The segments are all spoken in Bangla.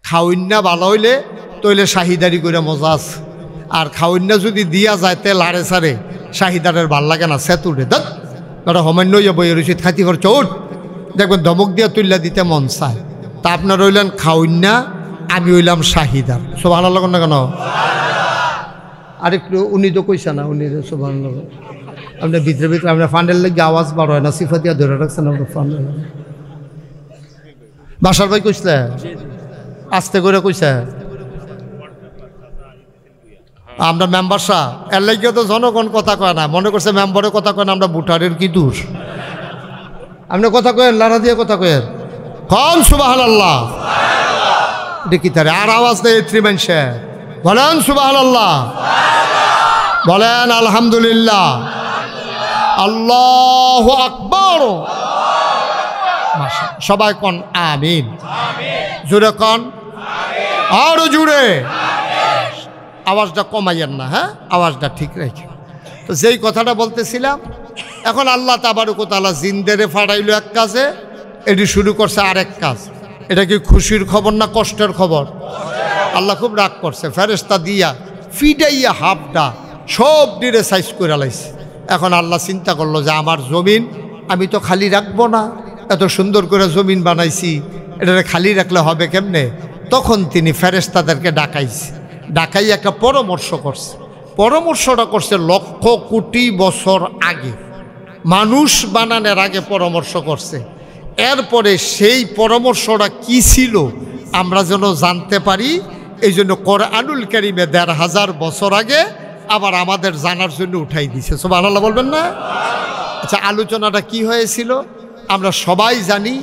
খাওয়িন্না ভালো হইলে তইলে শাহিদারি করে মজা আছে, আর খাওয়িন্না যদি দিয়া যায় তেল হারে সারে শাহিদারের ভাল লাগে না, সেতুরে দেখ ওটা হমান্য ইয়ে বই রয়েছে খাতি করে চোট দেখবেন ধমক দিয়া তুল্লা দিতে মন চায়। তা আপনার হইলেন খাওয়িন্না, আমি হইলাম শাহিদার। সুবহানাল্লাহ না কেন? আরেকটু উনি তো কইছে না, উনি সুবহানাল্লাহ আপনার ভিতরে ভিতরে আপনার ফান্ডের লেগে আওয়াজ বার হয় না, সিফাতিয়া ধরে রাখছেন আপনার ফান্ডের। বাসার ভাই কইসলে আস্তে করে কইছে আমরা মেম্বার সাহ, এর লাগিও তো জনগণ কথা কয় না, মনে করছে মেম্বারের কথা কয় না, আমরা ভোটারের কি দোষ? আপনি কথা কয়েন, লারা দিয়ে কথা কয়েন, কন সুবহানাল্লাহ। দেখি তারে আর আওয়াজ দেয় এত্রি মানুষে, বলেন সুবহানাল্লাহ, বলেন আলহামদুলিল্লাহ, আল্লাহু আকবার। সবাই কন আমিন, জুড়ে কন, আরো জুড়ে, আওয়াজটা কমাইয়েন না, হ্যাঁ আওয়াজটা ঠিক রেখে। তো যেই কথাটা বলতেছিলাম, এখন আল্লাহ তাবারক ওয়া তাআলা জিনদেরে ফাড়াইলো এক কাজে, এটি শুরু করছে আরেক কাজ। এটা কি খুশির খবর না কষ্টের খবর? আল্লাহ খুব রাগ করছে, ফেরেশতা দিয়া ফিডাইয়া হাফডা সব ডিরে সাইজ করে লাইছে। এখন আল্লাহ চিন্তা করলো যে আমার জমিন আমি তো খালি রাখবো না, এত সুন্দর করে জমিন বানাইছি, এটা খালি রাখলে হবে কেমনে? তখন তিনি ফেরেশতাদেরকে ডাকাইছে, ডাকাই একটা পরামর্শ করছে। পরামর্শটা করছে লক্ষ কোটি বছর আগে, মানুষ বানানোর আগে পরামর্শ করছে। এরপরে সেই পরামর্শটা কি ছিল আমরা যেন জানতে পারি, এই জন্য কোরআনুল কারীমে ১৫০০ বছর আগে আবার আমাদের জানার জন্য উঠাই দিছে। সুবহানাল্লাহ বলবেন না? আচ্ছা, আলোচনাটা কি হয়েছিল আমরা সবাই জানি,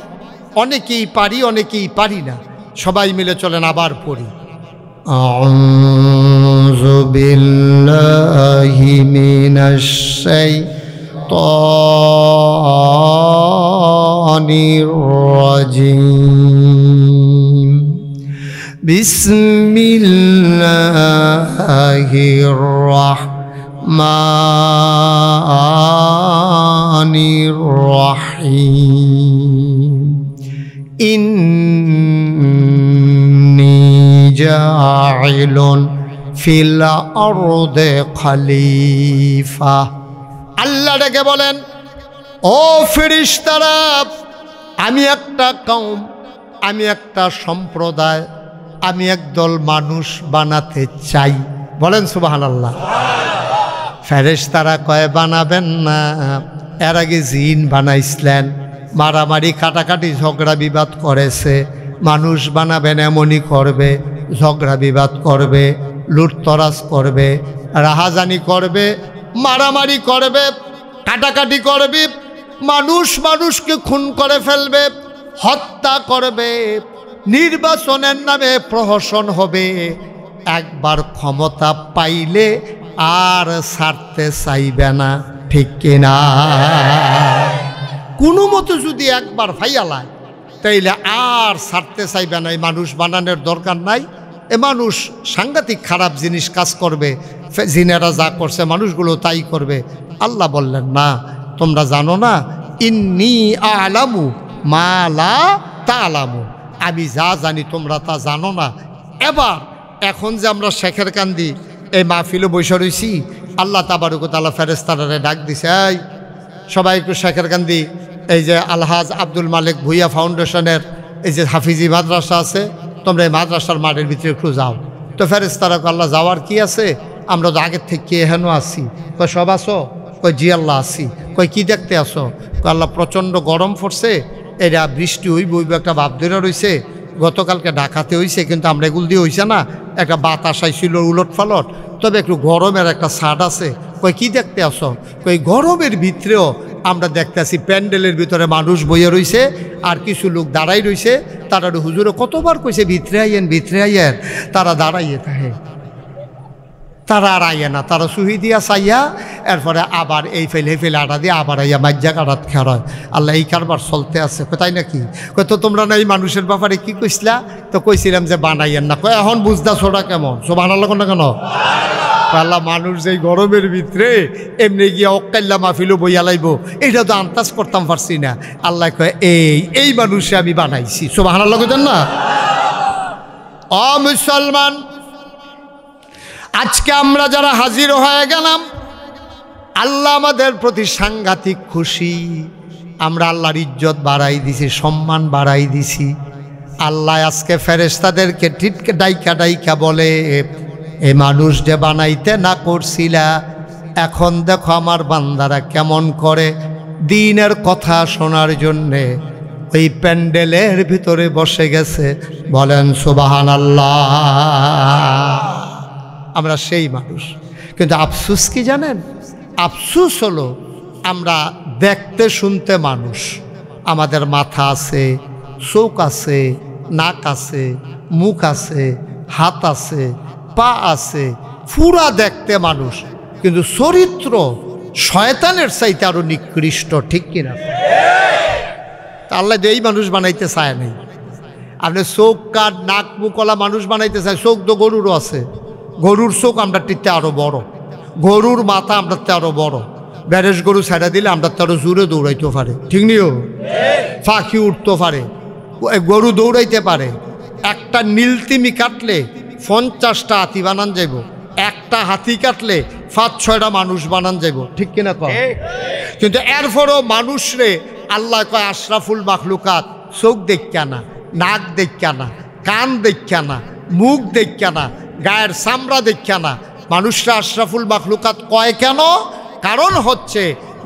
অনেকেই পারি অনেকেই পারি না। সবাই মিলে চলেন আবার পড়ি। আউযু বিল্লাহি মিনাশ শাইতানির রাজিম। বিসমিল্লাহির রাহমানির রাহিম। ইন্নী জাইলুন ফিল আরদে খলিফা। আল্লাহ ডেকে বলেন, ও ফেরেশতারা, আমি একটা কওম, আমি একটা সম্প্রদায়, আমি একদল মানুষ বানাতে চাই। বলেন সুবহানাল্লাহ। ফেরেশতারা কয় বানাবেন না, এর আগে জিন বানাইছিলেন, মারামারি কাটাকাটি ঝগড়া বিবাদ করেছে। মানুষ বানাবেন এমনই করবে, ঝগড়া বিবাদ করবে, লুটতরাজ করবে, রাহাজানি করবে, মারামারি করবে, কাটাকাটি করবে, মানুষ মানুষকে খুন করে ফেলবে, হত্যা করবে, নির্বাচনের নামে প্রহসন হবে। একবার ক্ষমতা পাইলে আর ছাড়তে চাইবে না, ঠিক কিনা? কোনো মতো যদি একবার ফাইয়ালায় তাইলে আর ছাড়তে চাইবে না। এই মানুষ বানানোর দরকার নাই। এ মানুষ সাংঘাতিক খারাপ জিনিস কাজ করবে, জিনেরা যা করছে মানুষগুলো তাই করবে। আল্লাহ বললেন না, তোমরা জানো না, ইন্নী আ'লামু মা লা তা'লামু, আমি যা জানি তোমরা তা জানো না। এবার এখন যে আমরা শেখের কান্দি এই মাহফিলে বসে রয়েছি, আল্লাহ তাবারক ওয়া তাআলা ফেরেশতারা ডাক দিছে, এই সবাই একটু শেখের কান্দি, এই যে আলহাজ আব্দুল মালিক ভুইয়া ফাউন্ডেশনের এই যে হাফিজি মাদ্রাসা আছে, তোমরা এই মাদ্রাসার মাঠের ভিতরে একটু যাও। তো ফেরেশতারা কয়, আল্লাহ যাওয়ার কি আছে, আমরা তো আগের থেকে এহেন আসি। কয় সব আসো? কয় জি আল্লাহ আসি। কয় কি দেখতে আসো? কয় আল্লাহ প্রচণ্ড গরম পড়ছে, এরা বৃষ্টি হইব একটা ভাব ধরে রয়েছে, গতকালকে ঢাকাতে হয়েছে, কিন্তু আমরা এগুলো দিয়ে হয়েছে না, একটা বাতাস আইছিল উলট ফালট, তবে একটু গরমের একটা ছাট আছে। কই কি দেখতে আসো? কই গরমের ভিতরেও আমরা দেখতে আসি প্যান্ডেলের ভিতরে মানুষ বইয়ে রয়েছে আর কিছু লোক দাঁড়াই রয়েছে। তারা হুজুরে কতবার কইছে ভিতরে আইয়েন, তারা দাঁড়াইয়ে থাকে, তারা আর আইয়ে না, তারা সুহি দিয়া চাইয়া এরপরে আবার এই ফেলে আটা দিয়ে আবার আইয়া মাজ্জা কাটাত খেয়ার। আল্লাহ এই কারবার চলতে আছে। কোথায় নাকি? তো তোমরা না এই মানুষের ব্যাপারে কি কইসলা? তো কইছিলাম যে বানাইয়েন না। কয় এখন বুঝদা ছোটা কেমন? সব আনালো না কেন? আল্লাহ মানুষ যেই গরমের ভিতরে এমনি গিয়া অক্কাল্লা মাহফিলও বইয়া লাইব, এটা তো আন্দাজ করতাম পারছি না। আল্লাহ কয় এই মানুষে আমি বানাইছি। সব আনালো কেন না? মুসলমান, আজকে আমরা যারা হাজির হয়ে গেলাম, আল্লাহ আমাদের প্রতি সাংঘাতিক খুশি। আমরা আল্লাহর ইজ্জত বাড়াই দিছি, সম্মান বাড়াই দিছি। আল্লাহ আজকে ফেরেশতাদেরকে টিটকে ডাইকা ডাইকা বলে, এ মানুষ যে বানাইতে না করছিলা, এখন দেখো আমার বান্দারা কেমন করে দ্বীনের কথা শোনার জন্যে ওই প্যান্ডেলের ভিতরে বসে গেছে। বলেন সুবহানাল্লাহ। আমরা সেই মানুষ, কিন্তু আফসোস কি জানেন? আফসোস হলো আমরা দেখতে শুনতে মানুষ, আমাদের মাথা আছে, চোখ আছে, নাক আছে, মুখ আছে, হাত আছে, পা আছে, পুরা দেখতে মানুষ, কিন্তু চরিত্র শয়তানের চাইতে আরো নিকৃষ্ট। ঠিক কিনা? আল্লাহ এই মানুষ বানাইতে চায় নাই। আপনি চোখ কাঠ নাক মুখলা মানুষ বানাইতে চায়। চোখ তো গরুরও আছে, গরুর চোখ আমরা টিতে আরো বড়, গরুর মাথা আমরা আরো বড়। ব্যারেজ গরু ছেড়ে দিলে আমরা আরো জোরে দৌড়াইতে পারে। ঠিক নিও? পাখি উঠতে পারে, গরু দৌড়াইতে পারে। একটা নীলতিমি কাটলে 50টা হাতি বানান যাইব, একটা হাতি কাটলে 5-6টা মানুষ বানান যাইব। ঠিক কিনা কয়? কিন্তু এরপরও মানুষরে আল্লাহ কয় আশরাফুল মাখলুকাত। চোখ দেখা না, নাক দেখা না, কান দেখা না, মুখ দেখা না, গায়ের চামড়া দেখা না, মানুষরা আশরাফুল মাখলুকাত কয় কেন? কারণ হচ্ছে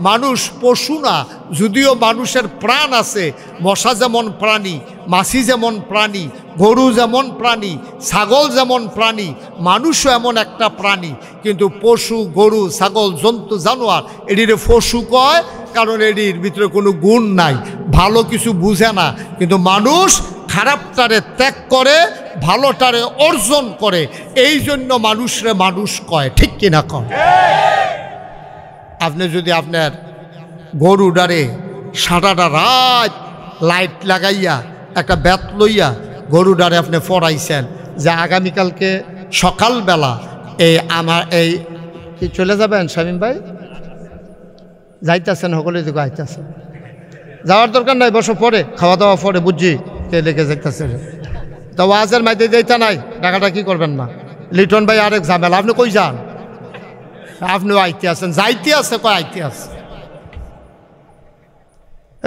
মানুষ পশু না, যদিও মানুষের প্রাণ আছে। মশা যেমন প্রাণী, মাছি যেমন প্রাণী, গরু যেমন প্রাণী, ছাগল যেমন প্রাণী, মানুষও এমন একটা প্রাণী। কিন্তু পশু, গরু, ছাগল, জন্তু, জানোয়ার এটির পশু কয়, কারণ এটির ভিতরে কোনো গুণ নাই, ভালো কিছু বুঝে না। কিন্তু মানুষ খারাপটারে ত্যাগ করে, ভালোটারে অর্জন করে, এই জন্য মানুষরে মানুষ কয়। ঠিক কিনা কয়? আপনি যদি আপনার গরুডারে সারাটা রাত লাইট লাগাইয়া একটা ব্যাত লইয়া গরুডারে আপনি পড়াইছেন যে আগামীকালকে সকালবেলা আমার কি চলে যাবেন শামীম ভাই? যাইতেছেন সকলে দিকে আইতেছেন, যাওয়ার দরকার নাই, বসো পরে খাওয়া দাওয়া পরে, বুঝছি কে লেগে যাইতেছে। তো ওয়াজের মাইতে যাইতে নাই, টাকাটা কি করবেন না। লিটন ভাই আরেক ঝামেলা, আপনি কই যান? আপনিও আইতে আছেন, যাইতে আছে কয় আইতে আছে।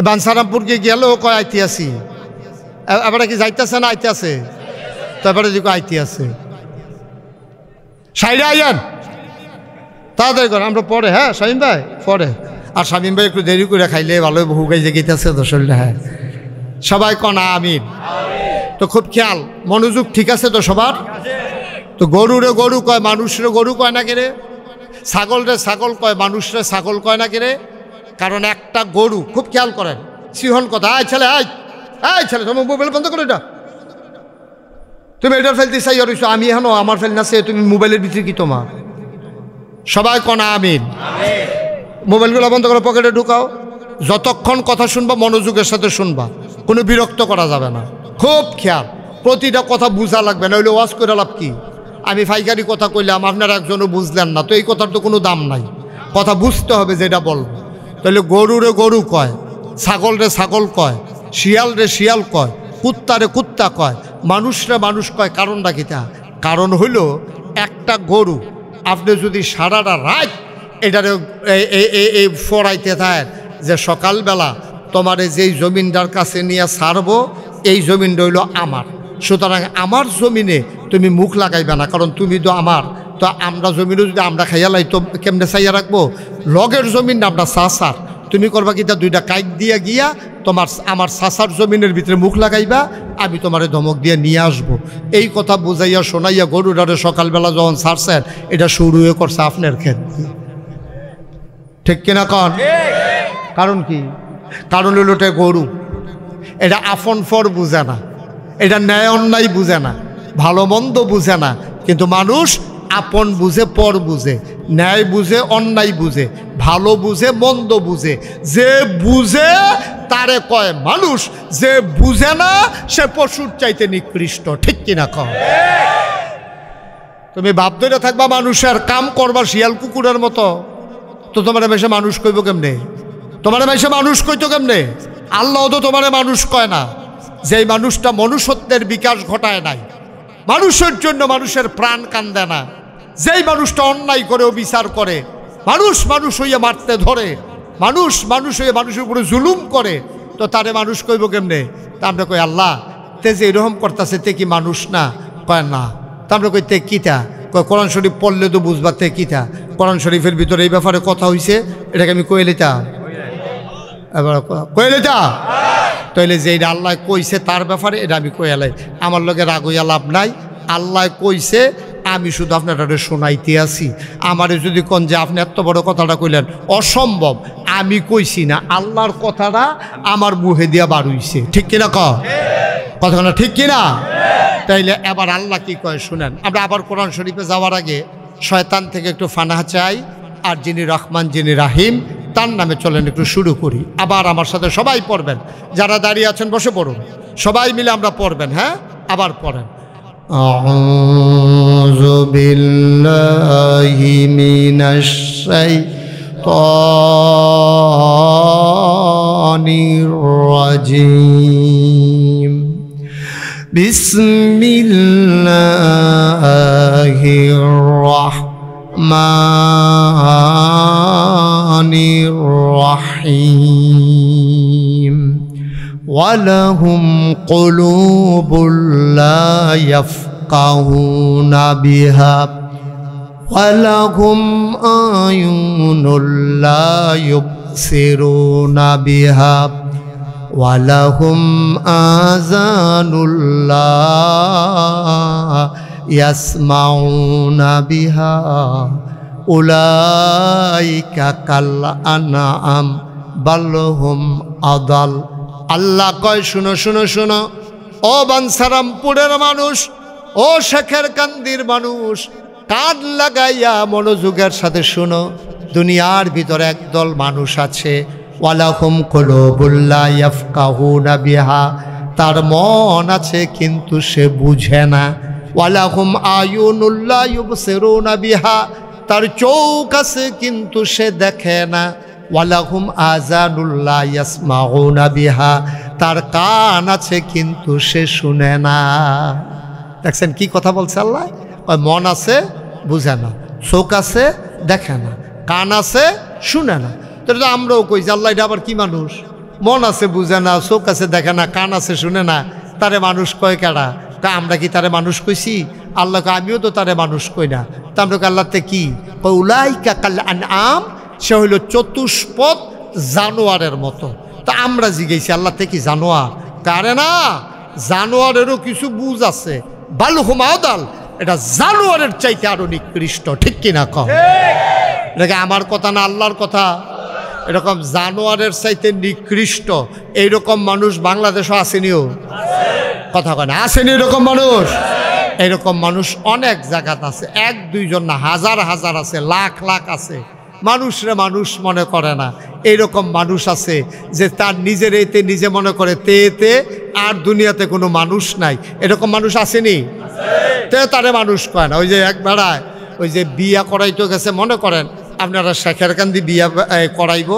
বানসারামপুরকে গেলেও কয় আইতে আসি, এবারে কি যাইতেছে না আইতে আছে? তো এবারে দিকে আইতে আছে। সাইডে আইয়েন, তাড়াতাড়ি করেন, আমরা পরে। হ্যাঁ শামীম ভাই পরে। আর শামীম ভাই একটু দেরি করে খাইলে ভালো, বহু গাই জেগেছে তো শরীরে। হ্যাঁ সবাই কনা আমিন। তো খুব খেয়াল, মনোযোগ ঠিক আছে তো সবার? তো গরুরে গরু কয়, মানুষরে গরু কয় না কেরে? ছাগল রে ছাগল কয়, মানুষরে ছাগল কয় না কেরে? কারণ একটা গরু, খুব খেয়াল করেন, সিহন কথা, আয় ছেলে, আয় আয় ছেলে, তোমার মোবাইল বন্ধ করে এটা, তুমি এটা ফেলতে চাই আর আমি এখনো আমার ফেল না, তুমি মোবাইলের ভিতরে কি তোমার? সবাই কনা আমিন। মোবাইলগুলো বন্ধ করে পকেটে ঢুকাও। যতক্ষণ কথা শুনবা মনোযোগের সাথে শুনবা, কোনো বিরক্ত করা যাবে না। খুব খেয়াল, প্রতিটা কথা বুঝা লাগবে, না হইলে ওয়াজ করে লাভ কি? আমি ফাইকারি কথা কইলাম, আপনারা একজনও বুঝলেন না, তো এই কথার তো কোনো দাম নাই। কথা বুঝতে হবে যেটা বলবো। তাহলে গরুরে গরু কয়, ছাগল রে ছাগল কয়, শিয়াল রে শিয়াল কয়, কুত্তা রে কুত্তা কয়, মানুষরে মানুষ কয়। কারণটা কিটা? কারণ হইল একটা গরু আপনি যদি সারাটা রাত এটারে এই ফড়াইতে থাকেন যে সকালবেলা তোমার যেই জমিনটার কাছে নিয়ে ছাড়বো, এই জমিনটা হইল আমার, সুতরাং আমার জমিনে তুমি মুখ লাগাইবে না, কারণ তুমি তো আমার। তো আমরা জমিনে যদি আমরা খাইয়া লাই তো কেমনে চাইয়া রাখবো? লগের জমিন আমরা চাষার, তুমি করবা কিটা দুইটা কাইট দিয়ে গিয়া তোমার আমার চাষার জমিনের ভিতরে মুখ লাগাইবা, আমি তোমারে ধমক দিয়ে নিয়ে আসবো। এই কথা বুঝাইয়া শোনাইয়া গরুটারে সকালবেলা যখন ছাড়ছেন, এটা শুরু হয়ে করছে আপনার ক্ষেত। ঠিক কিনা কন? কারণ কি? কারণ হলো এটা গরু, এটা আপন ফর বুঝে না, এটা ন্যায় অন্যায় বুঝে না, ভালো মন্দ বুঝে না। কিন্তু মানুষ আপন বুঝে, পর বুঝে, ন্যায় বুঝে, অন্যায় বুঝে, ভালো বুঝে, মন্দ বুঝে। যে বুঝে তারে কয় মানুষ, যে বুঝে না সে পশুর চাইতে নিকৃষ্ট। ঠিক কিনা কও? তুমি ভাব ধরে থাকবা মানুষের, কাম করবা শিয়াল কুকুরের মতো, তো তোমার মেশে মানুষ কইব কেমনে? তোমার মেশে মানুষ কইতো কেমনে? আল্লাহ তো তোমার মানুষ কয় না, যেই মানুষটা মনুষ্যত্বের বিকাশ ঘটায় নাই, মানুষের জন্য মানুষের প্রাণ কান্দে না। যেই মানুষটা অন্যায় করে বিচার করে, মানুষ হইয়া মারতে ধরে, মানুষ হইয়া মানুষের উপরে জুলুম করে, তো তারে মানুষ কইব কেমনে? তা আমরা কই আল্লাহ তে যে এরকম করতেছে তে কি মানুষ না? কয় না। তা আমরা কই তে কিতা? কয় কোরআন শরীফ পড়লে তো বুঝবা তে কিতা। কোরআন শরীফের ভিতরে এই ব্যাপারে কথা হইছে, এটাকে আমি কয়ে লিতাম, এবার কয়ে লিতাম। তাইলে যে এটা আল্লাহ কইছে তার ব্যাপারে এটা আমি কয়ে লাই, আমার লগে রাগ হইয়া লাভ নাই। আল্লাহ কইছে, আমি শুধু আপনারা শোনাইতে আছি। আমারে যদি কোন যে আপনি এত বড় কথাটা কইলেন, অসম্ভব, আমি কইছি না, আল্লাহর কথাটা আমার মুহে দিয়া বার হইছে। ঠিক কিনা কথাটা ঠিক কিনা? তাইলে এবার আল্লাহ কি কয় শুনেন। আমরা আবার কোরআন শরীফে যাওয়ার আগে শয়তান থেকে একটু ফানাহ চাই, আর যিনি রহমান যিনি রাহিম তার নামে চলেন একটু শুরু করি। আবার আমার সাথে সবাই পড়বেন, যারা দাঁড়িয়ে আছেন বসে পড়ুন, সবাই মিলে আমরা পড়বেন। হ্যাঁ, আবার পড়েন। আউযু বিল্লাহি মিনাশ শাইতানির রাজিম। বিসমিল্লাহির রাহমানির রাহিম। ওয়ালাহুম কুলুবুল লা ইয়াফকাহুনা বিহা ওয়ালাহুম আয়ুনুল লা ইউবসিরুনা বিহা ওয়ালাহুম আযানুল লা ইয়াসমাউনা বিহা উলাইকা কাল আনআম বাল হুম আদাল। আল্লাহ কয় শুনো শুনো শুনো, ও বানসারামপুরের মানুষ, ও শেখের কান্দির মানুষ, কান লাগাইয়া মনোযোগের সাথে শুনো। দুনিয়ার ভিতরে একদল মানুষ আছে, ওয়ালাহুম কুলুবুল লা ইয়াফকাহুনা বিহা, তার মন আছে কিন্তু সে বুঝে না। ওয়ালাহুম আয়ুনুল লা ইউবসিরুনা বিহা, তার চোখ আছে কিন্তু সে দেখে না। ওয়ালাহুম আযানুল লা ইয়াসমাউনা বিহা, তার কান আছে কিন্তু সে শুনে না। দেখছেন কি কথা বলছে আল্লাহ? মন আছে বুঝে না, চোখ আছে দেখে না, কান আছে শুনে না। তো আমরাও কই যে আল্লাহ এটা আবার কি মানুষ? মন আছে বুঝে না, চোখ আছে দেখে না, কান আছে শুনে না, তারে মানুষ কয় কেডা? তা আমরা কি তারে মানুষ কইছি? আল্লাহকে আমিও তো তারে মানুষ কই না। তা আমরা আল্লাহতে কি উলাইকা কাল আনআম, সে হইল চতুষ্পদ জানোয়ারের মতো। তা আমরা জিজ্ঞেসি আল্লাহ থেকে জানোয়ার? কারে না, জানোয়ারেরও কিছু বুঝ আছে। বাল হুম আদাল, এটা জানোয়ারের চাইতে আরো নিকৃষ্ট। ঠিক কিনা কম? এটা আমার কথা না, আল্লাহর কথা। এরকম জানোয়ারের চাইতে নিকৃষ্ট এইরকম মানুষ বাংলাদেশও আসেনিও? কথা কয় না, আসেনি এরকম মানুষ? এরকম মানুষ অনেক জায়গাতে আছে, এক দুইজন না, হাজার হাজার আছে, লাখ লাখ আছে। মানুষরে মানুষ মনে করে না। এইরকম মানুষ আছে যে তার নিজের এতে নিজে মনে করে তে এতে, আর দুনিয়াতে কোনো মানুষ নাই। এরকম মানুষ আসেনি? তে তারে মানুষ কয় না। ওই যে এক বেড়ায় ওই যে বিয়া করাইতে গেছে, মনে করেন আপনারা শেখের কান্দি বিয়া করাইব,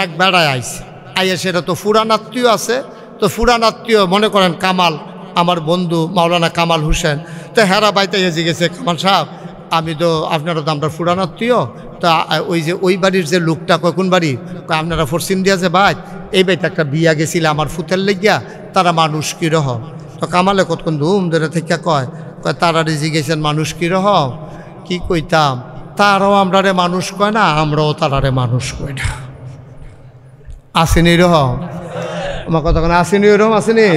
এক বেড়ায় আইছে, আইয়া সেটা তো ফুরান আত্মীয় আছে, তো ফুরান আত্মীয় মনে করেন কামাল, আমার বন্ধু মাওলানা কামাল হোসেন। তো হেরা বাইতে এসে গেছে, কামাল সাহেব আমি তো আপনারা তো আমরা ফুরান আত্মীয়, তা ওই যে ওই বাড়ির যে লোকটা কয় কোন বাড়ি? আপনারা ফরসিম দিয়া যে ভাই এই বাড়িতে একটা বিয়া গেছিল আমার ফুতের লেগিয়া, তারা মানুষ কীরকম? তো কামালে কতক্ষণ ধুম ধরে থেকে কয় তারা রিজি গেছেন মানুষ কীরকম? কি কইতাম, তারাও আমরারে মানুষ কয় না, আমরাও তারারে মানুষ কই না। আসেনি এরকম? আমার কথা কেন আসেনি এরকম? আসেনি?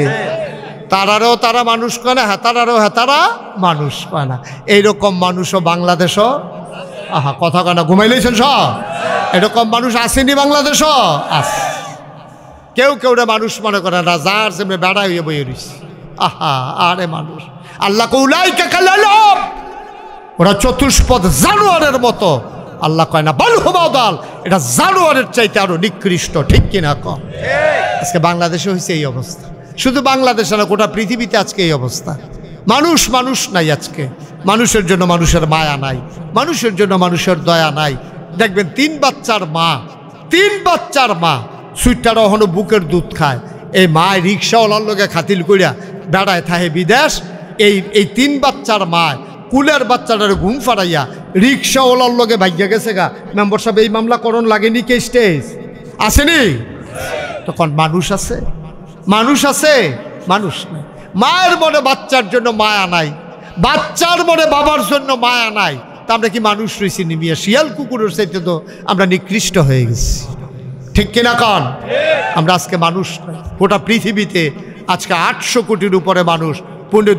তারারও তারা মানুষ কয় না, হেতারারও হেতারা মানুষ কয় না। এইরকম মানুষও বাংলাদেশও, আহা কথা কয় না, ঘুমাইলেছেন সব? এরকম মানুষ আসেনি বাংলাদেশও? আস কেউ কেউ রে মানুষ মনে করে না, যার যেমনি বেড়া হইয়ে বইয়ে রইছে। আহা আরে মানুষ, আল্লাহ উলাইকা কাল আনআম, ওরা চতুষ্পদ জানোয়ারের মতো। আল্লাহ কয় না বাল হুম আদাল, এটা জানোয়ারের চাইতে আরো নিকৃষ্ট। ঠিক কিনা কম? আজকে বাংলাদেশে হয়েছে এই অবস্থা। শুধু বাংলাদেশে না, গোটা পৃথিবীতে আজকে এই অবস্থা। মানুষ মানুষ নাই আজকে, মানুষের জন্য মানুষের মায়া নাই, মানুষের জন্য মানুষের দয়া নাই। দেখবেন তিন বাচ্চার মা সুইটারও হনো বুকের দুধ খায়। এই মা রিক্সাওয়ালার লোকে খাতিল করিয়া বেড়ায় থাহে বিদেশ, এই 3 বাচ্চার মা কুলের বাচ্চাটারে ঘুম ফাড়াইয়া রিক্সাওয়ালার লগে ভাগ্যা গেছে গা। মেম্বার সাহেব এই মামলা করণ লাগেনি কে স্টেজ আসেনি? তখন মানুষ আছে? মানুষ আছে? মানুষ নাই। মায়ের মনে বাচ্চার জন্য মায়া নাই, বাচ্চার মনে বাবার জন্য মায়া নাই, তা আমরা কি মানুষ রয়েছি নিমিয়া? শিয়াল কুকুরের চাইতে তো আমরা নিকৃষ্ট হয়ে গেছি, ঠিক কিনা কন? আমরা আজকে মানুষ নাই। গোটা পৃথিবীতে আজকে 800 কোটির উপরে মানুষ,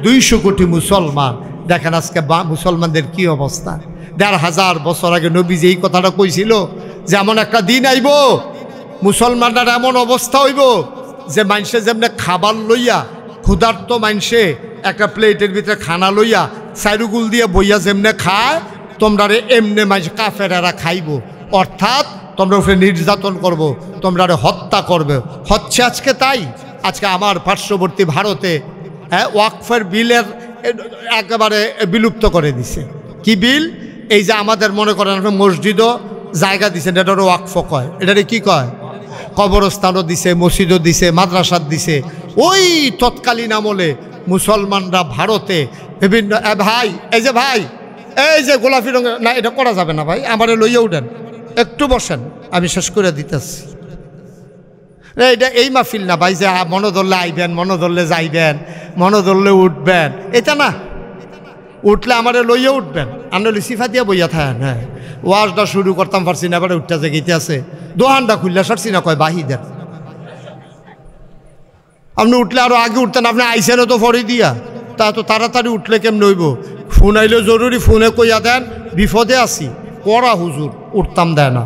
200 কোটি মুসলমান। দেখেন আজকে মুসলমানদের কি অবস্থা। 1500 বছর আগে নবীজি এই কথাটা কইছিল যে এমন একটা দিন আইব মুসলমানদের এমন অবস্থা হইব যে মানুষে যেমনে খাবার লইয়া ক্ষুধার্ত মানুষে একটা প্লেটের ভিতরে খানা লইয়া সাইরুগুল দিয়ে বইয়া যেমনে খায়, তোমরা এমনে মানুষ কাফেরেরা খাইব। অর্থাৎ তোমরা উপরে নির্যাতন করব, তোমরা হত্যা করবে। হচ্ছে আজকে তাই। আজকে আমার পার্শ্ববর্তী ভারতে ওয়াকফের বিলের একেবারে বিলুপ্ত করে দিছে। কি বিল? এই যে আমাদের মনে করেন মসজিদও জায়গা দিছে, এটারও ওয়াকফ কয়। এটারে কি কয়? কবরস্থানও দিছে, মসজিদও দিছে, মাদ্রাসাত দিছে। ওই তৎকালীন আমলে মুসলমানরা ভারতে বিভিন্ন ভাই, এই যে ভাই, এই যে গোলাপি রঙের, না এটা করা যাবে না ভাই, আমারে লইয়া উঠেন, একটু বসেন, আমি শেষ করে দিতেছি। এটা এই মাহফিল না ভাই যে মনে ধরলে আইবেন, মনে ধরলে যাইবেন, মনে ধরলে উঠবেন, এটা না। উঠলে আমারে লইয়া উঠবেন, আমরা সিফা দিয়া বইয়া থাকেন। হ্যাঁ, ওয়াজটা শুরু করতাম পারছি না, এবারে উঠতে গেতে আছে, দোহানটা খুললে সারছি না, কয় বাহিদের। আপনি উঠলে আরো আগে উঠতেন, আপনি আইসেনও তো ফরি দিয়া, তা তো তাড়াতাড়ি উঠলে কেমন হইব? ফোন আইলে জরুরি, ফোনে কইয়া দেন বিপদে আছি, পড়া হুজুর, উঠতাম দেয় না।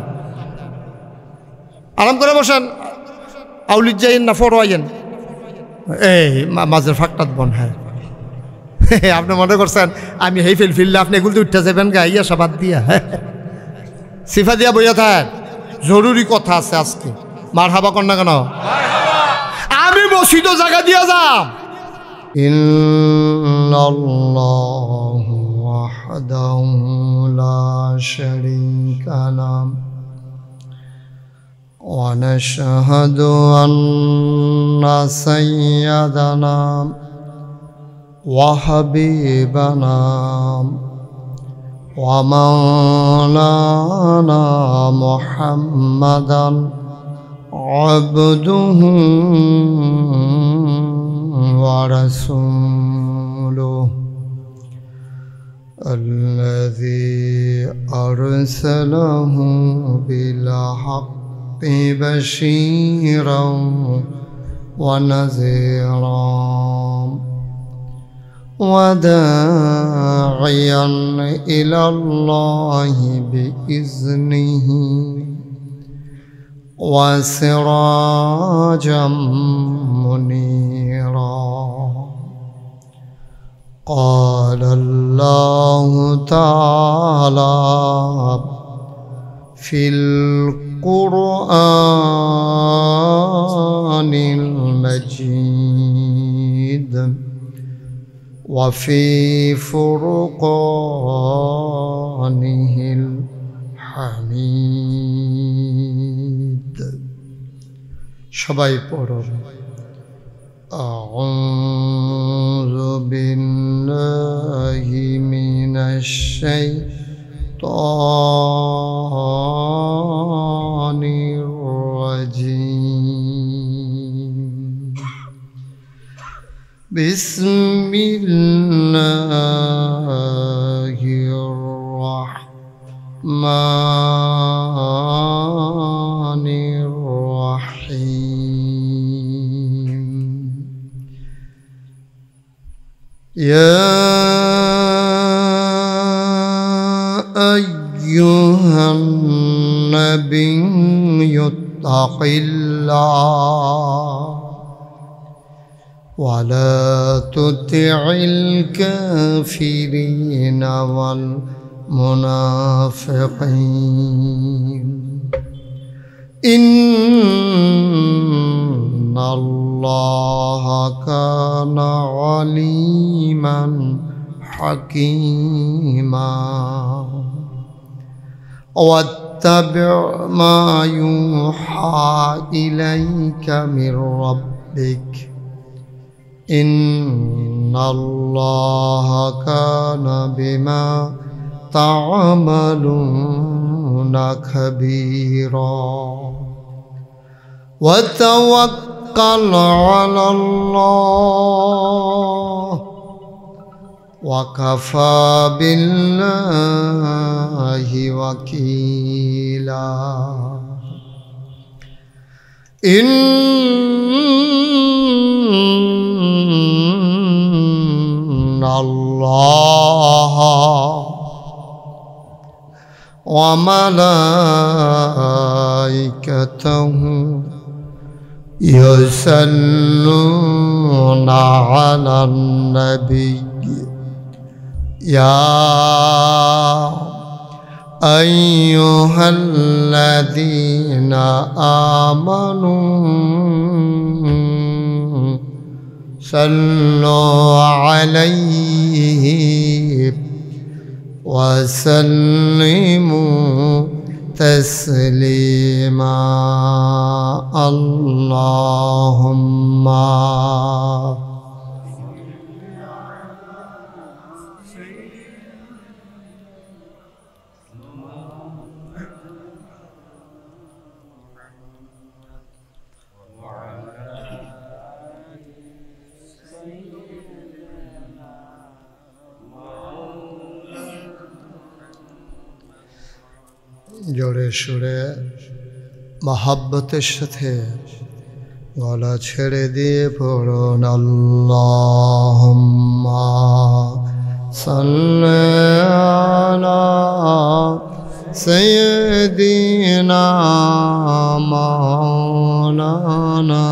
আরাম করে বসেন, আউলিদ যাইন না ফরওয়াইন, এই মাঝের ফাঁকটাত বন। হ্যাঁ, আপনি মনে করছেন আমি হেই ফিললে আপনি এগুলো উঠতে যাবেন গা ইয়া সবাদ দিয়া? সিফা দিয়া বইয়া থাক, জরুরি কথা আছে আজকে। মার হাবা কর না কেন? আমি মসজিদও জায়গা দিয়া যাম। ইন্নাল্লাহু ওয়াহদাহু লা শারীকা লাহু ওয়া নাশহাদু আন্না সাইয়্যিদানা ওয়া হাবিবানা ওয়া মাওলানা মুহাম্মাদান আবদুহু ওয়া রাসূলুহু আল্লাযী আরসালাহু বিল হাক্কি বাশীরান ওয়া নাযীরান ওয়া দাঈয়ান ইলাল্লাহি বিইজনিহি وسراجا منيرا قال الله تعالى في القرآن المجيد وفي فرقانه الحميد সবাই পড়ুন। আউযু বিল্লাহি মিনাশ শাইতানির রাজীম। বিসমিল্লাহির রাহমানির রাহিম। ইয়া আইয়ুহান নাবিয়্যু তাকিল্লাহ ওয়া লা তুতি'ল কাফিরিনা ওয়াল মুনাফিকিন ইন্নাল্লাহা কানা আলিমান হাকীমা ওয়াত্তাবি' মা ইউহা ইলাইকা মির রাব্বিক ইন্নাল্লাহা কানা বিমা তা'মালুনা খাবীরা ওয়া তাওয়াক্কাল আলাল্লাহ ওয়া কাফা বিল্লাহি ওয়াকিলা ইন্নাল্লাহা ওয়া মালাইকাতাহু ইউসাল্লুনা আলান নাবী ইয়া আইয়ুহাল্লাযীনা আমানু সাল্লু আলাইহি ওয়া সাল্লিমু তাসলিমা আল্লাহুম্মা জোরে সুরে মহাব্বতের সাথে গলা ছেড়ে দিয়ে পড়ুন আল্লাহুম্মা সাল্লি আলা সাইয়্যিদিনা মাওলানা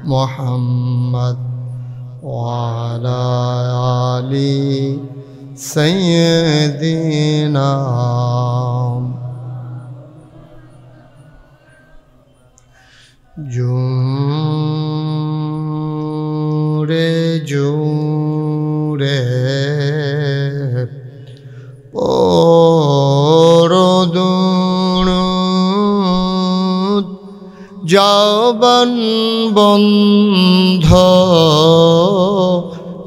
মুহাম্মদ ওয়া আলা আলি সাইয়্যিদিনা জোরে জোরে পরদুরুদ জবান বন্ধ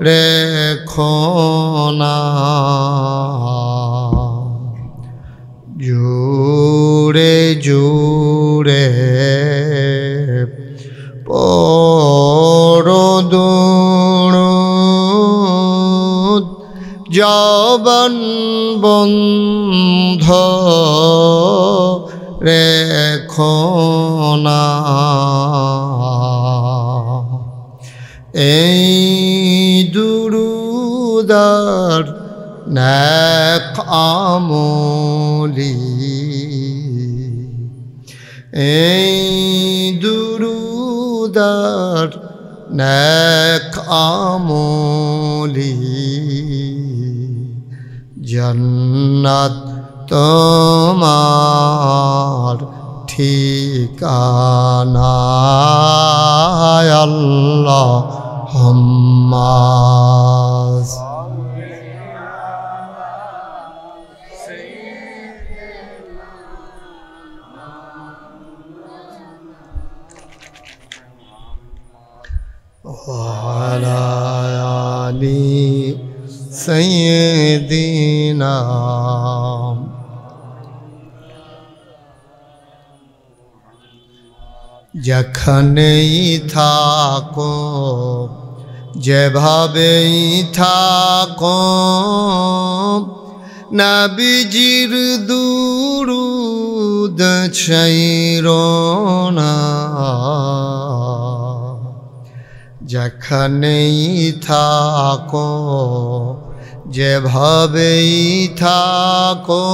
রেখো না জোরে জোরে পরদুরুদ জবান বন্ধ রেখো না এই দুরুদার নেক আমলি এই দুরুদার নেক আমলি জান্নাত তোমার ঠিকানা আল্লাহুম্মা وعلى آل سيدنا যেখানেই থাকো যেভাবেই থাকো নবীজির দুরুদ ছাইরো না যেখানেই থাকো যেভাবেই থাকো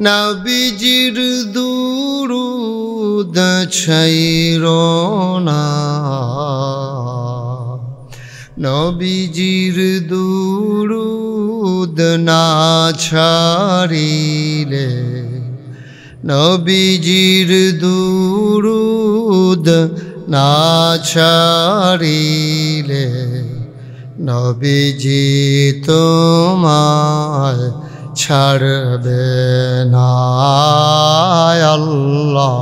নবীজির দুরুদ ছাইরো না নবীজির দুরুদ না ছাড়িলে নবীজির দুরুদ না ছাড়িলে নবীজি তোমায় ছাড়বে না আল্লাহুম্মা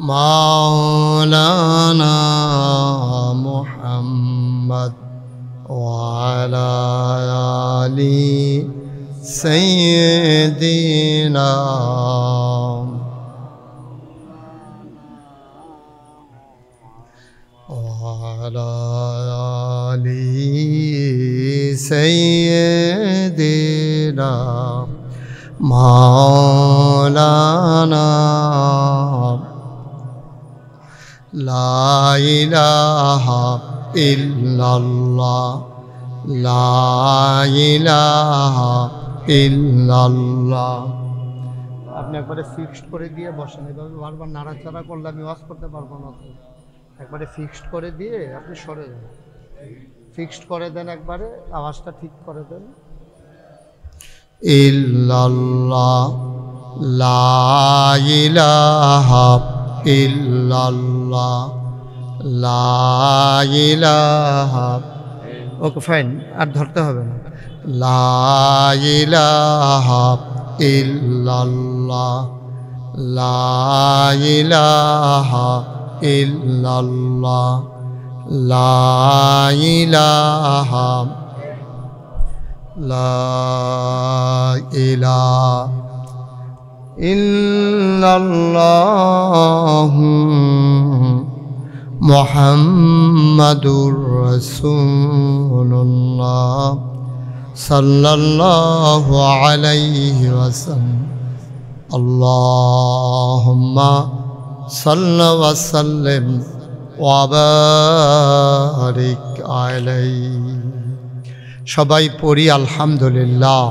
মাওলানা মুহাম্মদ ওয়ালা আলি সাইয়্যিদিনা ওয়ালা আলি সাইয়্যিদিনা মাওলানা লা ইলাহা ইল্লাল্লাহ লা ইলাহা ইল্লাল্লাহ। আপনি একবারে ফিক্সড করে দিয়ে বসেন, এভাবে বারবার নাড়াচাড়া করলে আমি ওয়াজ করতে পারবো না। তো একবারে ফিক্সড করে দিয়ে আপনি সরে যান, ফিক্সড করে দেন, একবারে আওয়াজটা ঠিক করে দেন। ইল্লাল্লাহ লা ইলাহা ইল্লাল্লাহ লা ইলাহা। ওকে ফাইন, আর ধরতে হবে না। লা ইলাহা ইল্লাল্লাহ লা ইলাহা ইল্লাল্লাহ লা ইলাহা লা ইলাহা ইল্লাল্লাহু মুহাম্মাদুর রাসূলুল্লাহ সাল্লাল্লাহু আলাইহি ওয়াসাল্লাম। আল্লাহুম্মা সাল্লি ওয়া সাল্লিম ওয়া বারিক আলাইহি। সবাই পড়ি আলহামদুলিল্লাহ,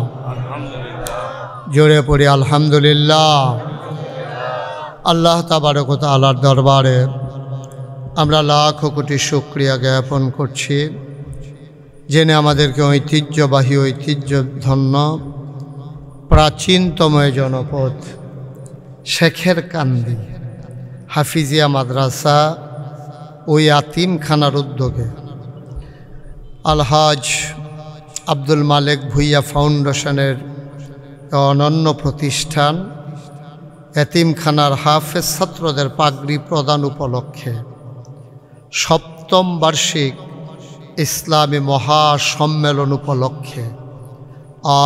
জোরে পড়ি আলহামদুলিল্লাহ। আল্লাহ তাবারক ওয়া তাআলার দরবারে আমরা লাখ কোটি শুকরিয়া জ্ঞাপন করছি, জেনে আমাদেরকে ঐতিহ্যবাহী ঐতিহ্যধন্য প্রাচীনতম জনপদ শেখের কান্দি হাফিজিয়া মাদ্রাসা ওই ইয়াতিমখানার উদ্যোগে আলহাজ আব্দুল মালেক ভুইয়া ফাউন্ডেশনের অনন্য প্রতিষ্ঠান ইয়াতিমখানার হাফেজ ছাত্রদের পাগড়ি প্রদান উপলক্ষে সপ্তম বার্ষিক ইসলামী মহাসম্মেলন উপলক্ষে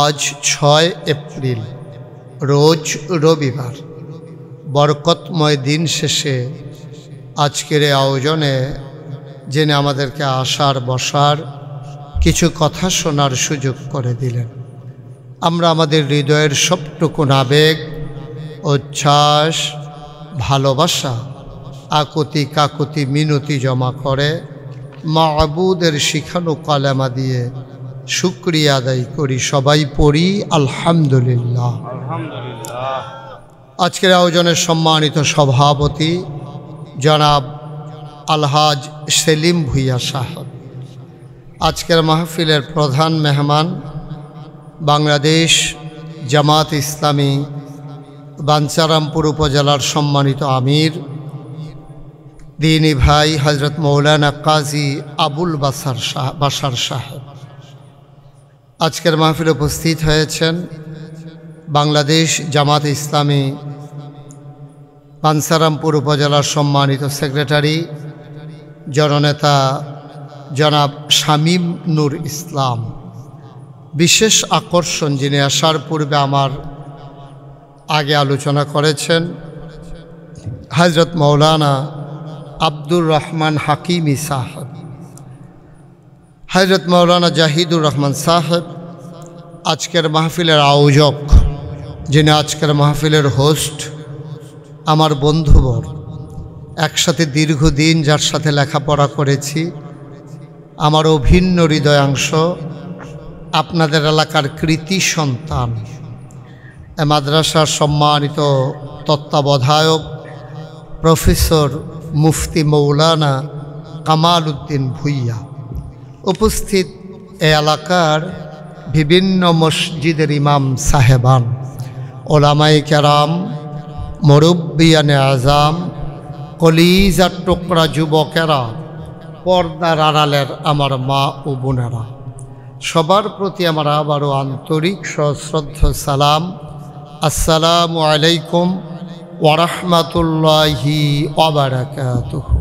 আজ 6 এপ্রিল রোজ রবিবার বরকতময় দিন শেষে আজকের এই আয়োজনে জেনে আমাদেরকে আসার বসার কিছু কথা শোনার সুযোগ করে দিলেন। আমরা আমাদের হৃদয়ের সবটুকু আবেগ, উচ্ছ্বাস, ভালোবাসা, আকুতি কাকুতি মিনতি জমা করে মাবুদের শিখানো কালেমা দিয়ে শুকরিয়া আদায় করি। সবাই পড়ি আলহামদুলিল্লাহ। আজকের আয়োজনের সম্মানিত সভাপতি জনাব আলহাজ সেলিম ভুইয়া সাহেব, আজকের মাহফিলের প্রধান মেহমান বাংলাদেশ জামাত ইসলামী বাঞ্ছারামপুর উপজেলার সম্মানিত আমির দিনী ভাই হজরত মৌলানা কাজী আবুল বাশার সাহেব, আজকের মাহফিলে উপস্থিত হয়েছেন বাংলাদেশ জামাত ইসলামী বাঞ্ছারামপুর উপজেলার সম্মানিত সেক্রেটারি জননেতা জনাব শামীম নূর ইসলাম। বিশেষ আকর্ষণ যিনি আসার পূর্বে আমার আগে আলোচনা করেছেন হজরত মৌলানা আব্দুর রহমান হাকিমি সাহেব, হজরত মৌলানা জাহিদুর রহমান সাহেব আজকের মাহফিলের আয়োজক, যিনি আজকের মাহফিলের হোস্ট, আমার বন্ধুবর, একসাথে দীর্ঘদিন যার সাথে লেখাপড়া করেছি, আমার অভিন্ন হৃদয়াংশ, আপনাদের এলাকার কৃতি সন্তান, এ মাদ্রাসার সম্মানিত তত্ত্বাবধায়ক প্রফেসর মুফতি মৌলানা কামাল উদ্দিন ভুইয়া, উপস্থিত এ এলাকার বিভিন্ন মসজিদের ইমাম সাহেবান, ওলামায়ে কেরাম, মুরব্বিয়ানে আজাম, কলিজার টুকরা যুবকেরা, পর্দার আড়ালের আমার মা ও বোনেরা, সবার প্রতি আমার আবারও আন্তরিক সশ্রদ্ধ সালাম। আসসালামু আলাইকুম ওয়া রাহমাতুল্লাহি ওয়া বারাকাতুহু।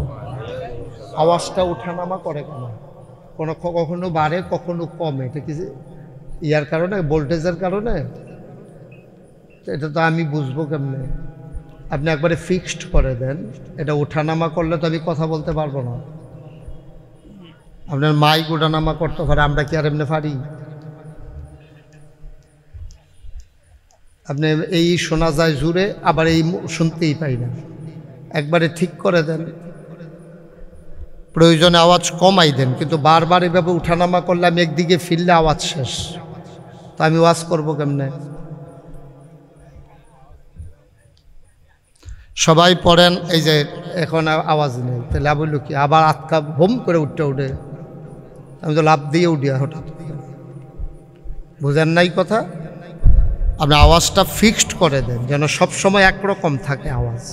আওয়াজটা ওঠানামা করে কেন? কখনো বাড়ে কখনো কমে, এটা কি ইয়ার কারণে, ভোল্টেজের কারণে? এটা তো আমি বুঝবো কেমনে? আপনি একবারে ফিক্সড করে দেন, এটা ওঠানামা করলে তো আমি কথা বলতে পারবো না। আপনার মাইক ওঠানামা করতে পারে, আমরা কি আর এমনি পারি? আপনি এই শোনা যায় জুড়ে, আবার এই শুনতেই পাই না। একবারে ঠিক করে দেন, প্রয়োজনে আওয়াজ কমাই দেন, কিন্তু বারবার এভাবে উঠানামা করলে আমি একদিকে ফিরলে আওয়াজ শেষ, তো আমি ওয়াজ করবো কেমনে? সবাই পড়েন। এই যে এখন আওয়াজ নেই, তাহলে বললো কি আবার আটকা বোম করে উঠে আমি তো লাভ দিয়ে উঠিয়া হঠাৎ, বুঝেন নাই কথা? আপনি আওয়াজটা ফিক্সড করে দেন যেন সব সময় একরকম থাকে আওয়াজ।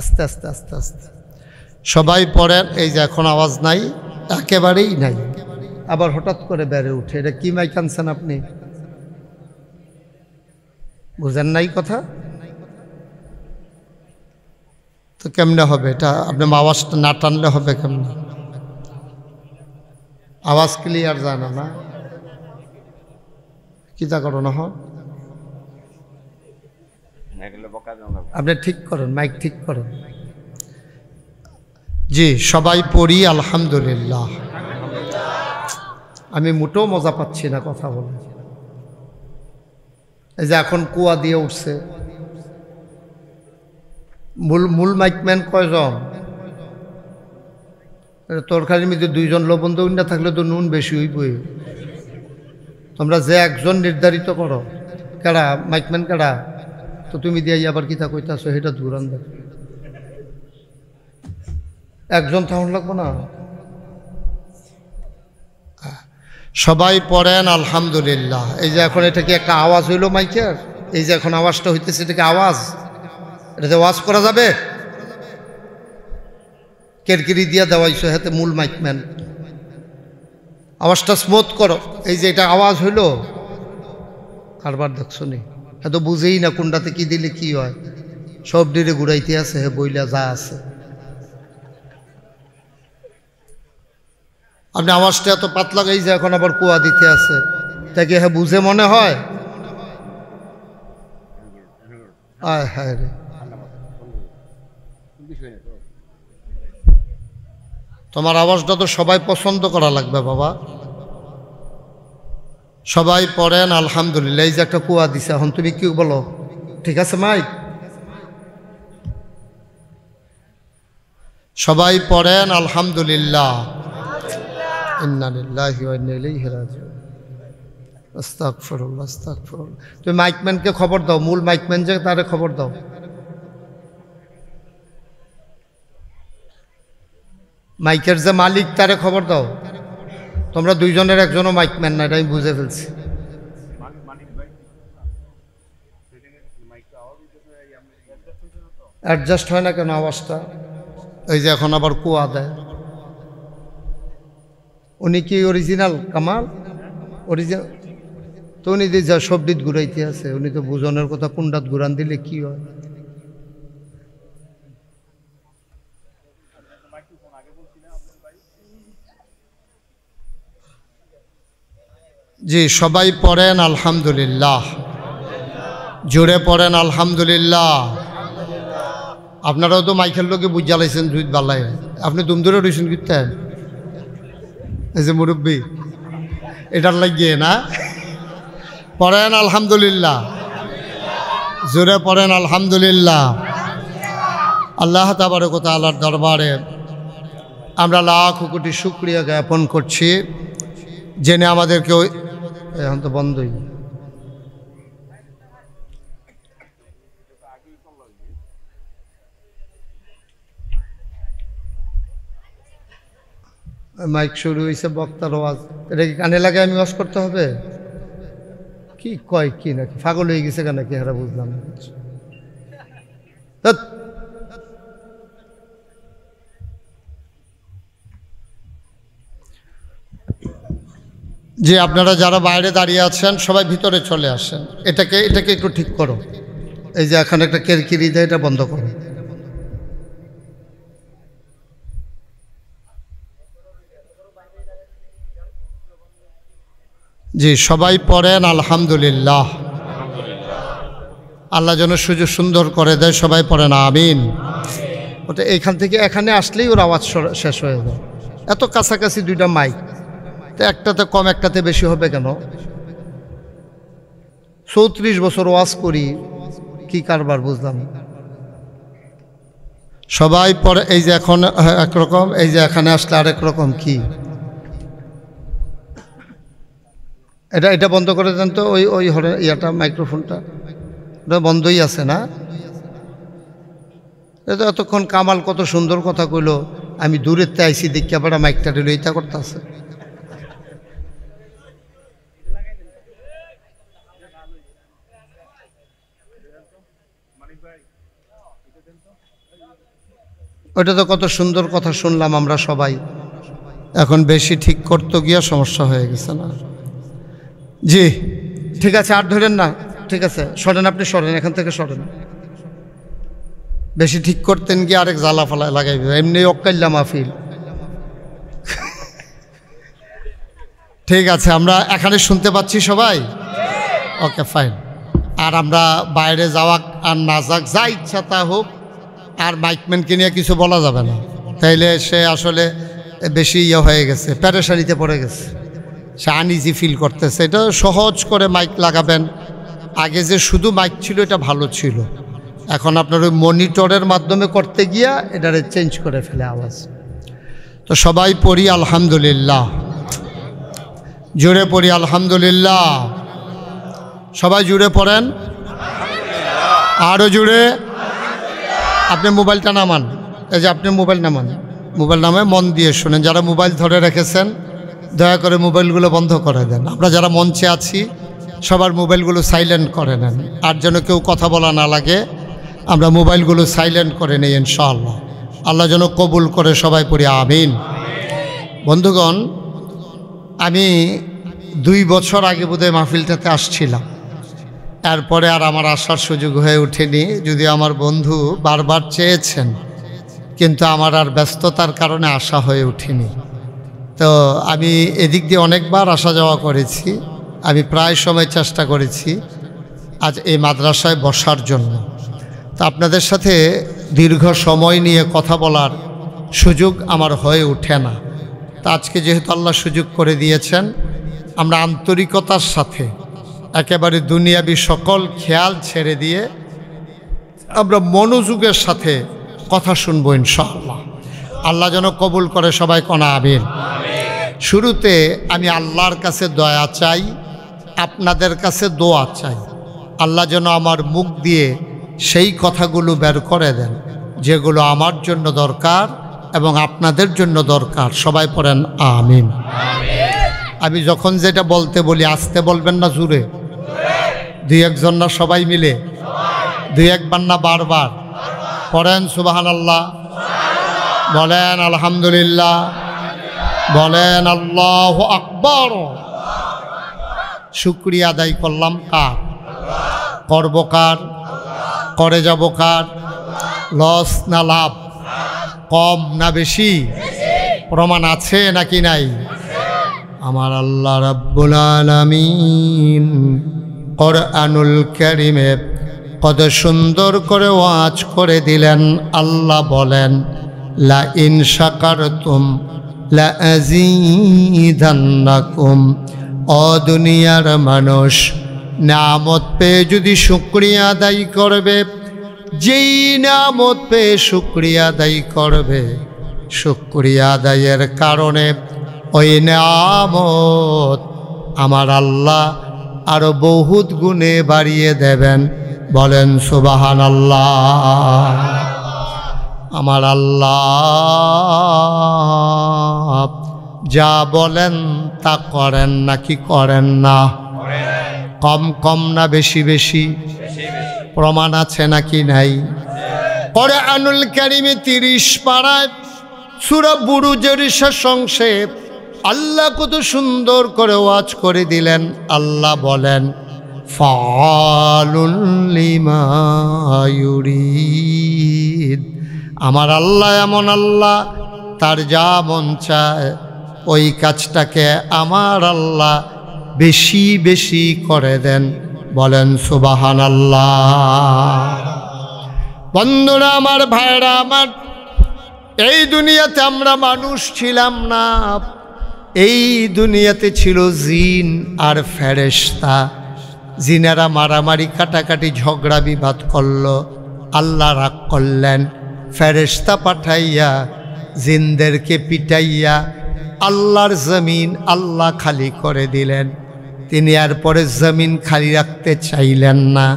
আস্তে আস্তে আস্তে আস্তে সবাই পড়েন। এই যে এখন আওয়াজ নাই, একেবারেই নাই, আবার হঠাৎ করে বেড়ে উঠে। এটা কি মাইক আনছেন আপনি? বুঝেন নাই কথা? তো কেমনে হবে এটা? আপনি আওয়াজটা না টানলে হবে কেমনে? আওয়াজ ক্লিয়ার জানা না, কিতা করো না? আপনি ঠিক করেন, মাইক ঠিক করেন। জি, সবাই পড়ি আলহামদুলিল্লাহ। আমি মোটেও মজা পাচ্ছি না কথা বলে। এই যে এখন কুয়া দিয়ে উঠছে, মূল মাইকম্যান কয়জন? তরকারির মধ্যে 2 জন লবণ দৌড় না থাকলে তো নুন বেশি হইবই। তোমরা যে একজন নির্ধারিত করো, কেডা মাইকম্যান কেডা? তো তুমি দিয়ে আবার কিতা কইতাছো, সেটা দূরান দেখ। একজন থাকুন লাগবো না? সবাই পড়েন আলহামদুলিল্লাহ। এই যে এখন এটা কি একটা আওয়াজ হইল মাইকের? এই যে এখন আওয়াজটা হইতেছে, এটা কি আওয়াজ? এটাতে ওয়াজ করা যাবে? কেরকিরি দিয়া দেওয়াইছো হাতে মূল মাইকম্যান, আওয়াজটা স্মুথ করো। এই যে এটা আওয়াজ হইল, কারবার দেখছো নি? এত বুঝেই না কোনটাতে কি দিলে কি হয়, সব ডিরে ঘুরাইতে আছে, হে বইলা যা আছে। আপনি আওয়াজটা এত পাতলা, এই যে এখন আবার কুয়া দিতে আছে, তাকে হ্যাঁ বুঝে মনে হয়? আয় হায় রে, তোমার আওয়াজটা তো সবাই পছন্দ করা লাগবে বাবা। সবাই পড়েন আলহামদুলিল্লাহ। এই যে একটা কুয়া দিছে, এখন তুমি কি বলো? ঠিক আছে মাইক? সবাই পড়েন আলহামদুলিল্লাহ। ইন্না লিল্লাহি ওয়া ইন্না ইলাইহি রাজিউন। আস্তাগফিরুল্লাহ, আস্তাগফিরুল্লাহ। তুমি মাইকম্যানকে খবর দাও, মূল মাইকম্যান যে, তারে খবর দাও। মাইকের যে মালিক, তারে খবর দাও। তোমরা 2 জনের একজনও মাইকম্যান না, এটা আমি বুঝে ফেলছি। অ্যাডজাস্ট হয় না কেন আওয়াজটা? এই যে এখন আবার কুয়া দেয়। উনি কি অরিজিনাল কামাল? অরিজিনাল তো উনি যে যা শব্দিত ঘুরাইতে আছে, উনি তো বুঝনের কথা, কুন্ডাত ঘুরান দিলে কি হয়? জি, সবাই পড়েন আলহামদুলিল্লাহ। জোরে পড়েন আলহামদুলিল্লাহ। আপনারাও তো মাইকের লোকে বুঝা লাইছেন জুইত বালাই, আপনি দুম ধরে রয়েছেন কিতেন? এই যে মুরব্বী, এটার লাগিয়ে না? পড়েন আলহামদুলিল্লাহ, জোরে পড়েন আলহামদুলিল্লাহ। আল্লাহ তাবারক ওয়া তাআলার দরবারে আমরা লাখ কোটি শুকরিয়া জ্ঞাপন করছি, জেনে আমাদেরকে। এখন তো বন্ধই। মাইক শুরু হয়েছে, বক্তার আওয়াজ। এটা কি কানে লাগে আমি ওয়াজ করতে হবে? কি কয় কি নাকি পাগল হয়ে গেছে কেন, কি হারা বুঝলাম না। যে আপনারা যারা বাইরে দাঁড়িয়ে আছেন সবাই ভিতরে চলে আসেন। এটাকে একটু ঠিক করো। এই যে এখানে একটা কেরকিরি দেয়, এটা বন্ধ করো। জি, সবাই পড়েন আলহামদুলিল্লাহ। আল্লাহ যেন সুযোগ সুন্দর করে দেয়, সবাই পড়েন আমিন। ওটা এইখান থেকে এখানে আসলেই ওর আওয়াজ শেষ হয়ে যায়। এত কাছাকাছি দুইটা মাইক, তো একটাতে কম একটাতে বেশি হবে কেন? 34 বছর ওয়াজ করি, কি কারবার বুঝলাম। সবাই পড়ে। এই যে এখন একরকম, এই যে এখানে আসলে আরেক রকম। কি এটা? এটা বন্ধ করে দেন তো, ওই ওই ইয়াটা, মাইক্রোফোনটা ওটা বন্ধই আছে না? এটা এতক্ষণ কামাল কত সুন্দর কথা কইলো, আমি দূরের তে আইসি দেখি আবার মাইকটা দিল, এইটা করতে আছে। ওইটা তো কত সুন্দর কথা শুনলাম আমরা সবাই। এখন বেশি ঠিক করতে গিয়া সমস্যা হয়ে গেছে না? জি ঠিক আছে, আর ধরেন না, ঠিক আছে সরেন, আপনি সরেন, এখান থেকে সরেন। বেশি ঠিক করতেন গিয়ে আরেক জ্বালা ফালা লাগাইবে, এমনি অক্কাইল্লা মাহফিল। ঠিক আছে, আমরা এখানে শুনতে পাচ্ছি সবাই, ওকে ফাইন। আর আমরা বাইরে যাওয়া আর না যাক, যা ইচ্ছা তা হোক, আর মাইকম্যানকে নিয়ে কিছু বলা যাবে না, তাইলে সে আসলে বেশি হয়ে গেছে, প্যারেশানিতে পড়ে গেছে, সে আনইজি ফিল করতেছে। এটা সহজ করে মাইক লাগাবেন। আগে যে শুধু মাইক ছিল এটা ভালো ছিল, এখন আপনার ওই মনিটরের মাধ্যমে করতে গিয়া এটারে চেঞ্জ করে ফেলে আওয়াজ। তো সবাই পড়ি আলহামদুলিল্লাহ, জুড়ে পড়ি আলহামদুলিল্লাহ। সবাই জুড়ে পড়েন, আরও জুড়ে। আপনি মোবাইলটা নামান, এই যে আপনি মোবাইল নামান, মোবাইল নামে মন দিয়ে শোনেন। যারা মোবাইল ধরে রেখেছেন দয়া করে মোবাইলগুলো বন্ধ করে দেন। আমরা যারা মঞ্চে আছি সবার মোবাইলগুলো সাইলেন্ট করে নেন, আর যেন কেউ কথা বলা না লাগে। আমরা মোবাইলগুলো সাইলেন্ট করে নেই ইনশাআল্লাহ। আল্লাহ যেন কবুল করে, সবাই পড়ি আমিন। বন্ধুগণ, আমি 2 বছর আগে বোধহয় মাহফিলটাতে আসছিলাম, এরপরে আর আমার আসার সুযোগ হয়ে ওঠেনি। যদি আমার বন্ধু বারবার চেয়েছেন, কিন্তু আমার আর ব্যস্ততার কারণে আসা হয়ে ওঠেনি। তো আমি এদিক দিয়ে অনেকবার আসা যাওয়া করেছি, আমি প্রায় সময় চেষ্টা করেছি আজ এই মাদ্রাসায় বসার জন্য। তা আপনাদের সাথে দীর্ঘ সময় নিয়ে কথা বলার সুযোগ আমার হয়ে ওঠে না। তা আজকে যেহেতু আল্লাহ সুযোগ করে দিয়েছেন, আমরা আন্তরিকতার সাথে একেবারে দুনিয়াবি সকল খেয়াল ছেড়ে দিয়ে আমরা মনোযোগের সাথে কথা শুনবো ইনশাআল্লাহ। আল্লাহ যেন কবুল করে, সবাই কনা আমিন। শুরুতে আমি আল্লাহর কাছে দয়া চাই, আপনাদের কাছে দোয়া চাই। আল্লাহ যেন আমার মুখ দিয়ে সেই কথাগুলো বের করে দেন যেগুলো আমার জন্য দরকার এবং আপনাদের জন্য দরকার। সবাই পড়েন আমিন। আমি যখন যেটা বলতে বলি আস্তে বলবেন না, জুড়ে। 2-1 জন না, সবাই মিলে 2-1 বার না, বারবার পড়েন সুবহানাল্লাহ, বলেন আলহামদুলিল্লাহ, বলেন আল্লাহু আকবার। শুকরিয়া আদায় করলাম কার? করব কার? করে যাব কার? লস না লাভ? কম না বেশি? প্রমাণ আছে নাকি নাই? আমার আল্লাহ রাব্বুল আলামিন কোরআনুল কারীমে কত সুন্দর করে ওয়াজ করে দিলেন। আল্লাহ বলেন, লা ইন শাকারতুম লা আযীদান্নাকুম। ও দুনিয়ার মানুষ, নিয়ামত পেয়ে যদি শুকরিয়া আদায় করবে, যেই নিয়ামত পেয়ে শুকরিয়া আদায় করবে, শুকরিয়া আদায়ের কারণে ওই নিয়ামত আমার আল্লাহ আরো বহুত গুণে বাড়িয়ে দেবেন। বলেন সুবহানাল্লাহ। আমার আল্লাহ যা বলেন তা করেন নাকি করেন না? কম কম না বেশি বেশি? প্রমাণ আছে নাকি নাই? কোরআনুল কারীমে 30 পারায় সূরা বুরুজের শেষ অংশে আল্লাহ কত সুন্দর করে ওয়াজ করে দিলেন। আল্লাহ বলেন, ফাআলুন লিমা ইউরিদ। আমার আল্লাহ এমন আল্লাহ, তার যা মন চায় ওই কাজটাকে আমার আল্লাহ বেশি বেশি করে দেন। বলেন সুবহানাল্লাহ। বন্ধুরা আমার, ভাইরা আমার, এই দুনিয়াতে আমরা মানুষ ছিলাম না, এই দুনিয়াতে ছিল জিন আর ফেরেশতা। জিনেরা মারামারি কাটাকাটি ঝগড়া বিবাদ করলো, আল্লাহ রাগ করলেন, ফেরেশতা পাঠাইয়া জিনদেরকে পিটাইয়া আল্লাহর জমিন আল্লাহ খালি করে দিলেন। তিনি এরপরে জমিন খালি রাখতে চাইলেন না,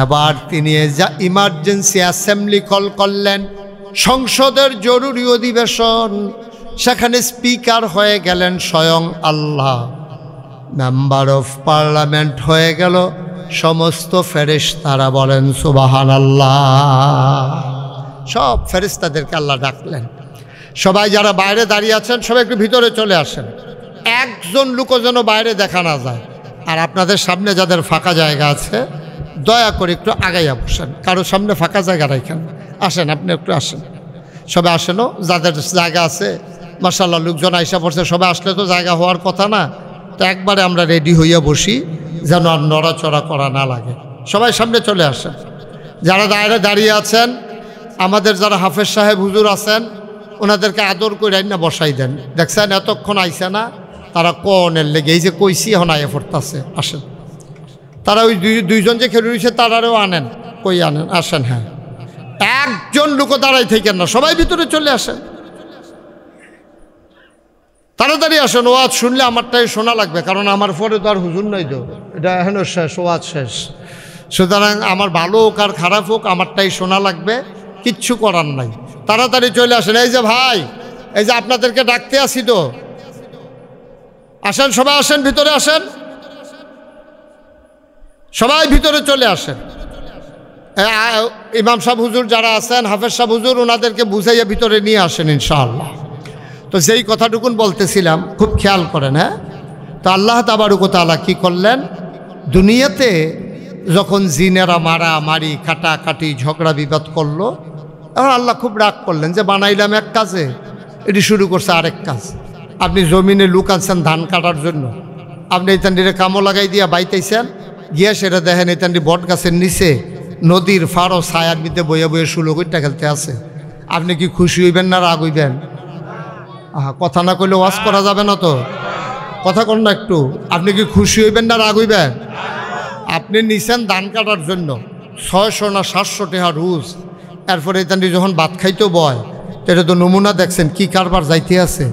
এবার তিনি ইমার্জেন্সি অ্যাসেম্বলি কল করলেন, সংসদের জরুরি অধিবেশন। সেখানে স্পিকার হয়ে গেলেন স্বয়ং আল্লাহ, মেম্বার অফ পার্লামেন্ট হয়ে গেল সমস্ত ফেরেশতারা। বলেন সুবহানাল্লাহ। সব ফেরেশতাদেরকে আল্লাহ ডাকলেন, সবাই যারা বাইরে দাঁড়িয়ে আছেন সবাই একটু ভিতরে চলে আসেন, একজন লোকও যেন বাইরে দেখা না যায়। আর আপনাদের সামনে যাদের ফাঁকা জায়গা আছে দয়া করে একটু আগাইয়া বসেন, কারো সামনে ফাঁকা জায়গা রাখেন। আসেন, আপনি একটু আসেন, সবাই আসেনও, যাদের জায়গা আছে। মাশাআল্লাহ, লোকজন আইসা পড়ছে, সবাই আসলে তো জায়গা হওয়ার কথা না, তো একবারে আমরা রেডি হইয়া বসি যেন আর নড়াচড়া করা না লাগে। সবাই সামনে চলে আসেন। যারা দাঁড়িয়ে দাঁড়িয়ে আছেন, আমাদের যারা হাফেজ সাহেব হুজুর আছেন ওনাদেরকে আদর করে না বসাই দেন। দেখছেন এতক্ষণ আইসে না, তারা কনের লেগে এই যে কইসি এখন আইয়া পড়তেছে। আসেন, তারা ওই দুইজন যে খেলে রয়েছে তারাও আনেন, কই আনেন, আসেন। হ্যাঁ, একজন লোকও দাঁড়াই থাকেন না, সবাই ভিতরে চলে আসেন, তাড়াতাড়ি আসেন। ওয়াজ শুনলে আমারটাই শোনা লাগবে, কারণ আমার পরে তো আর হুজুর নাই, তো এটা এখন শেষ, ওয়াজ শেষ। সুতরাং আমার ভালো হোক আর খারাপ হোক আমারটাই শোনা লাগবে, কিচ্ছু করার নাই। তাড়াতাড়ি চলে আসেন। এই যে ভাই, এই যে আপনাদেরকে ডাকতে আসি তো, আসেন, সবাই আসেন, ভিতরে আসেন, সবাই ভিতরে চলে আসেন। ইমাম সাহেব হুজুর যারা আছেন, হাফেজ সাহেব হুজুর, ওনাদেরকে বুঝাইয়া ভিতরে নিয়ে আসেন ইনশাআল্লাহ। তো যেই কথাটুকুন বলতেছিলাম, খুব খেয়াল করেন। হ্যাঁ, তো আল্লাহ তাবারক ওয়া তাআলা কি করলেন, দুনিয়াতে যখন জিনেরা মারামারি কাটাকাটি ঝগড়া বিবাদ করলো, তখন আল্লাহ খুব রাগ করলেন যে বানাইলাম এক কাজে, এটি শুরু করছে আরেক কাজ। আপনি জমিনে লুক আনছেন ধান কাটার জন্য, আপনি এতান্ডিরে কামো লাগাই দিয়া বাইতেছেন, গিয়া সেটা দেখেন এতান্ডি বট গাছের নিচে নদীর ফাড়ো ছায়ার মধ্যে বইয়া বইয়ে সুলগুইটা খেলতে আছে। আপনি কি খুশি হইবেন না রাগ হইবেন? কথা না কইলে ওয়াজ করা যাবে না, তো কথা কর না একটু। আপনি কি খুশি হইবেন না রাগ হইবেন? আপনি নিছেন ধান কাটার জন্য 600 না 700 টাকা রোজ, এরপরে এতান্ডি যখন ভাত খাইতেও বয়, তো এটা তো নমুনা দেখছেন কি কারবার যাইতে আছে।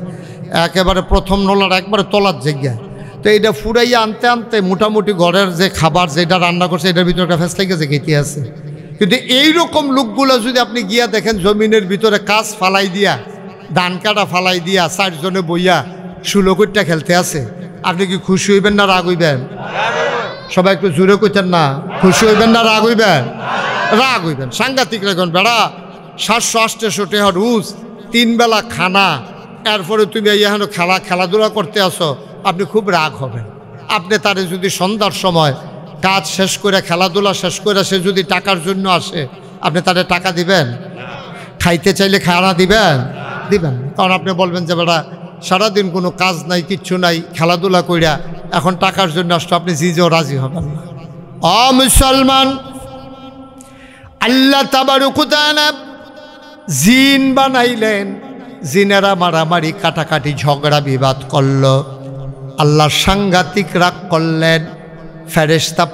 একেবারে প্রথম নলার একবারে তলার জায়গায়, তো এইটা ফুরাইয়া আনতে আনতে মোটামুটি ঘরের যে খাবার যেটা রান্না করছে এটার ভিতরে একটা ফেস লেগে যেতে আছে। কিন্তু এইরকম লোকগুলো যদি আপনি গিয়া দেখেন জমিনের ভিতরে কাজ ফালাই দিয়া, ধান কাটা ফালাই দিয়া 4 জনে বইয়া সুলকুটটা খেলতে আছে, আপনি কি খুশি হইবেন না রাগ হইবেন? সবাই একটু জোরে কইতেন না, খুশি হইবেন না রাগ হইবেন? রাগ হইবেন, সাংঘাতিক রাখবেন। বেড়া 700-800 টাকা রোজ, 3 বেলা খানা, এরপরে তুমি এখানে খেলাধুলা করতে আসো, আপনি খুব রাগ হবেন। আপনি তারে যদি সন্ধ্যার সময় কাজ শেষ করে খেলাধুলা শেষ করে সে যদি টাকার জন্য আসে, আপনি তারে টাকা দিবেন? খাইতে চাইলে খানা দিবেন? দিবেন। কারণ আপনি বলবেন যে বেটা সারাদিন কোনো কাজ নাই, কিচ্ছু নাই, খেলাধুলা কইরা এখন টাকার জন্য আসতো, আপনি জিজেও রাজি হবেন না। মুসলমান, আল্লাহ তাবারক ওয়া তাআলা জিন বানাইলেন, জিনেরা মারামারি কাটাকাটি ঝগড়া বিবাদ করলো, আল্লাহ সাংঘাতিক রাগ করলেন, ফেরেশতা